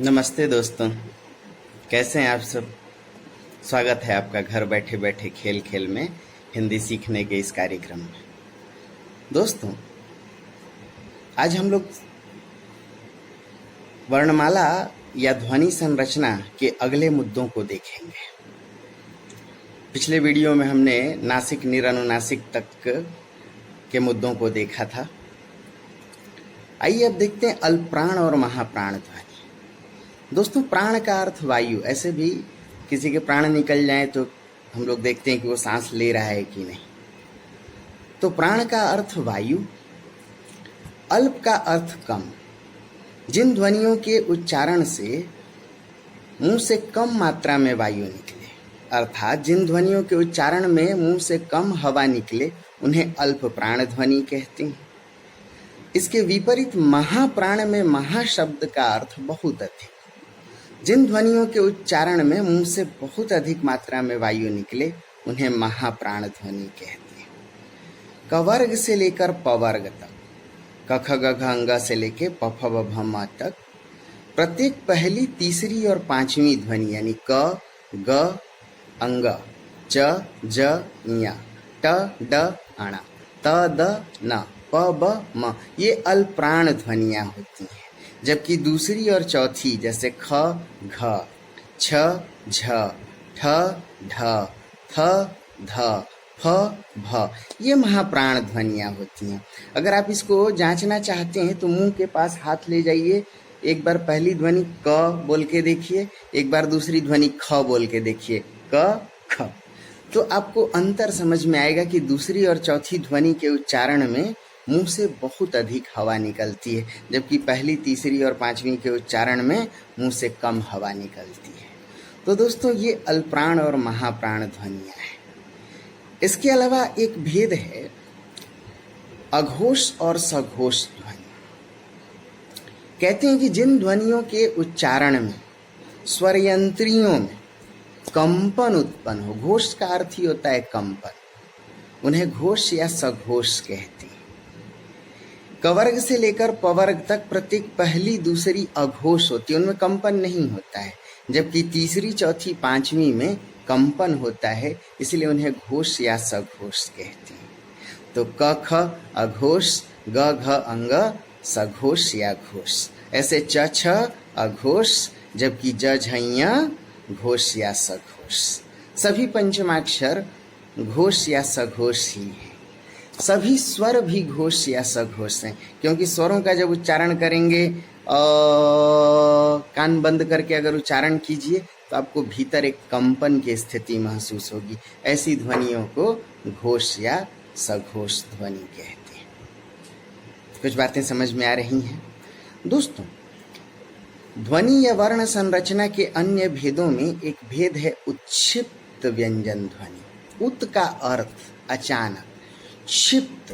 नमस्ते दोस्तों, कैसे हैं आप सब। स्वागत है आपका घर बैठे बैठे खेल खेल में हिंदी सीखने के इस कार्यक्रम में। दोस्तों, आज हम लोग वर्णमाला या ध्वनि संरचना के अगले मुद्दों को देखेंगे। पिछले वीडियो में हमने नासिक निरनुनासिक तक के मुद्दों को देखा था। आइए अब देखते हैं अल्पप्राण और महाप्राण ध्वनि। दोस्तों, प्राण का अर्थ वायु। ऐसे भी किसी के प्राण निकल जाए तो हम लोग देखते हैं कि वो सांस ले रहा है कि नहीं। तो प्राण का अर्थ वायु, अल्प का अर्थ कम। जिन ध्वनियों के उच्चारण से मुंह से कम मात्रा में वायु निकले, अर्थात जिन ध्वनियों के उच्चारण में मुंह से कम हवा निकले, उन्हें अल्प प्राण ध्वनि कहते हैं। इसके विपरीत महाप्राण में महा शब्द का अर्थ बहुत अधिक। जिन ध्वनियों के उच्चारण में मुंह से बहुत अधिक मात्रा में वायु निकले, उन्हें महाप्राण ध्वनि कहते हैं। कवर्ग से लेकर पवर्ग तक, कख ग घ अंग से लेकर प फ ब भ म तक, प्रत्येक पहली, तीसरी और पांचवी ध्वनि यानी क, ग, अंग, च, ज, ञ, ट, ड, अण, त, द, न, प, ब, म, ये अल्पप्राण ध्वनियां होती हैं। जबकि दूसरी और चौथी जैसे ख, घ, छ, झ, ठ, ढ, थ, ध, फ, भ, ये महाप्राण ध्वनियां होती हैं। अगर आप इसको जांचना चाहते हैं तो मुंह के पास हाथ ले जाइए, एक बार पहली ध्वनि क बोल के देखिए, एक बार दूसरी ध्वनि ख बोल के देखिए, क, ख। तो आपको अंतर समझ में आएगा कि दूसरी और चौथी ध्वनि के उच्चारण में मुंह से बहुत अधिक हवा निकलती है, जबकि पहली, तीसरी और पांचवी के उच्चारण में मुंह से कम हवा निकलती है। तो दोस्तों, ये अल्पप्राण और महाप्राण ध्वनियां हैं। इसके अलावा एक भेद है अघोष और सघोष ध्वनि। कहते हैं कि जिन ध्वनियों के उच्चारण में स्वर यंत्रियों में कंपन उत्पन्न हो, घोष का अर्थ ही होता है कंपन, उन्हें घोष या सघोष कहते हैं। कवर्ग से लेकर पवर्ग तक प्रत्येक पहली, दूसरी अघोष होती है, उनमें कंपन नहीं होता है, जबकि तीसरी, चौथी, पांचवी में कंपन होता है, इसलिए उन्हें घोष या सघोष कहते हैं। तो क, ख अघोष, ग, घ अंग सघोष या घोष। ऐसे च, छ अघोष, जबकि ज, झ, घोष या सघोष। सभी पंचमाक्षर घोष या सघोष ही है। सभी स्वर भी घोष या सघोष हैं, क्योंकि स्वरों का जब उच्चारण करेंगे कान बंद करके अगर उच्चारण कीजिए तो आपको भीतर एक कंपन की स्थिति महसूस होगी। ऐसी ध्वनियों को घोष या सघोष ध्वनि कहते हैं। कुछ बातें समझ में आ रही हैं दोस्तों। ध्वनि या वर्ण संरचना के अन्य भेदों में एक भेद है उत्क्षिप्त व्यंजन ध्वनि। उत का अर्थ अचानक, क्षिप्त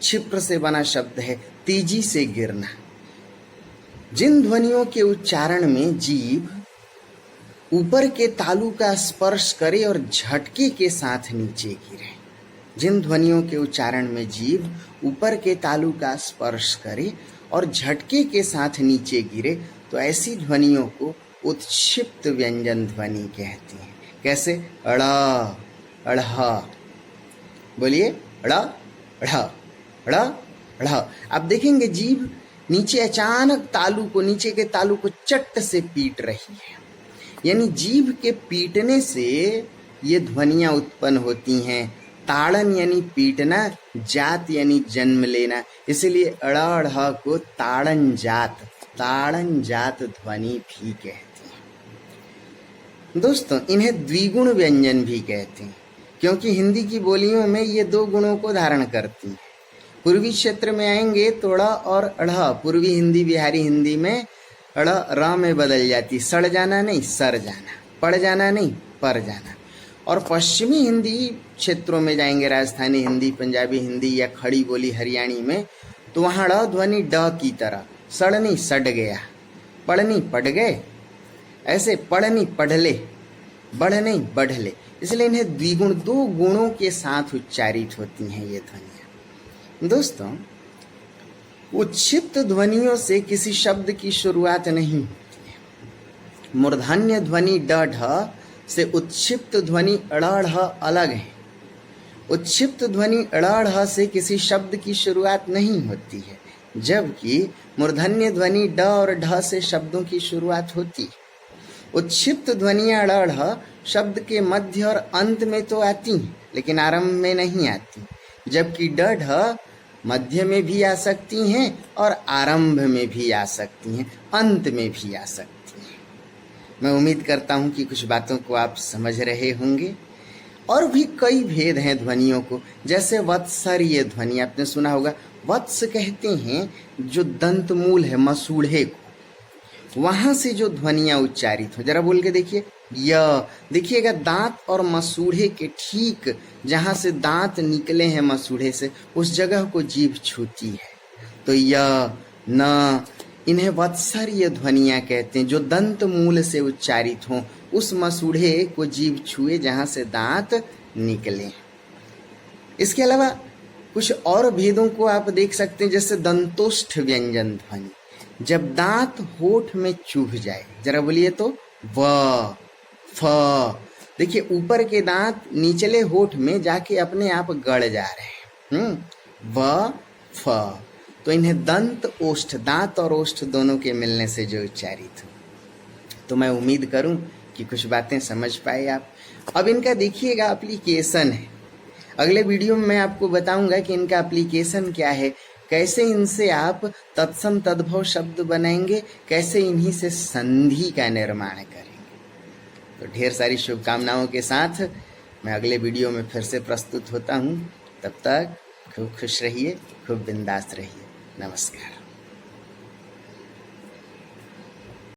क्षिप्र से बना शब्द है तेजी से गिरना। जिन ध्वनियों के उच्चारण में जीभ ऊपर के तालु का स्पर्श करे और झटके के साथ नीचे गिरे, जिन ध्वनियों के उच्चारण में जीभ ऊपर के तालु का स्पर्श करे और झटके के साथ नीचे गिरे, तो ऐसी ध्वनियों को उत्क्षिप्त व्यंजन ध्वनि कहते हैं। कैसे? अड़ा, अढ़ा, बोलिए अड़ा, अढ़ा, अड़ा, अढ़ा। आप देखेंगे जीभ नीचे अचानक तालु को, नीचे के तालु को चट से पीट रही है, यानी जीभ के पीटने से ये ध्वनियां उत्पन्न होती हैं। ताड़न यानी पीटना, जात यानी जन्म लेना, इसलिए अड़ा, अढ़ा को ताड़न जात ध्वनि भी कहते हैं। दोस्तों, इन्हें द्विगुण व्यंजन भी कहते हैं, क्योंकि हिंदी की बोलियों में ये दो गुणों को धारण करती हैं। पूर्वी क्षेत्र में आएंगे तो ड़ और अढ़, पूर्वी हिंदी, बिहारी हिंदी में ड़ र में बदल जाती, सड़ जाना नहीं सर जाना, पड़ जाना नहीं पर जाना। और पश्चिमी हिंदी क्षेत्रों में जाएंगे, राजस्थानी हिंदी, पंजाबी हिंदी या खड़ी बोली हरियाणी में, तो वहाँ ड़ ध्वनि ड की तरह, सड़ नहीं सड़ गया, पड़ नहीं पड़ गए, ऐसे पढ़ नहीं पढ़ ले, बढ़ नहीं बढ़ ले। इसलिए इन्हें द्विगुण, दो गुणों के साथ उच्चारित होती हैं ये ध्वनियां। दोस्तों, उत्क्षिप्त ध्वनियों से किसी शब्द की शुरुआत नहीं होती है। मूर्धन्य ध्वनि ड ढ से उत्क्षिप्त ध्वनि ड़ ढ अलग है। उत्क्षिप्त ध्वनि ड़ ढ से किसी शब्द की शुरुआत नहीं होती है, जबकि मूर्धन्य ध्वनि ड और ढ से शब्दों की शुरुआत होती है। उत्क्षिप्त ध्वनियां ड़ ढ शब्द के मध्य और अंत में तो आती हैं, लेकिन आरंभ में नहीं आती, जबकि ड ढ मध्य में भी आ सकती हैं और आरंभ में भी आ सकती हैं, अंत में भी आ सकती हैं। मैं उम्मीद करता हूं कि कुछ बातों को आप समझ रहे होंगे। और भी कई भेद हैं ध्वनियों को, जैसे वत्सरीय ध्वनि, आपने सुना होगा। वत्स कहते हैं जो दंत मूल है मसूढ़े को, वहां से जो ध्वनियां उच्चारित हो। जरा बोल के देखिए, य। देखिएगा दांत और मसूढ़े के ठीक जहां से दांत निकले हैं मसूढ़े से, उस जगह को जीभ छूती है। तो य न, इन्हें वत्सरीय ध्वनियां कहते हैं, जो दंत मूल से उच्चारित हों, उस मसूढ़े को जीभ छुए जहां से दांत निकले। इसके अलावा कुछ और भेदों को आप देख सकते हैं, जैसे दंतोष्ठ व्यंजन ध्वनि, जब दांत होठ में चुभ जाए। जरा बोलिए तो, व फ। देखिए ऊपर के दांत निचले होठ में जाके अपने आप गड़ जा रहे हैं। व फ। तो इन्हें दंत ओष्ठ, दांत और ओष्ठ दोनों के मिलने से जो उच्चारित हो। तो मैं उम्मीद करूं कि कुछ बातें समझ पाए आप। अब इनका देखिएगा एप्लीकेशन है। अगले वीडियो में मैं आपको बताऊंगा कि इनका एप्लीकेशन क्या है, कैसे इनसे आप तत्सम तद्भव शब्द बनाएंगे, कैसे इन्हीं से संधि का निर्माण करेंगे। तो ढेर सारी शुभकामनाओं के साथ मैं अगले वीडियो में फिर से प्रस्तुत होता हूँ। तब तक खूब खुश रहिए, खूब बिंदास रहिए। नमस्कार।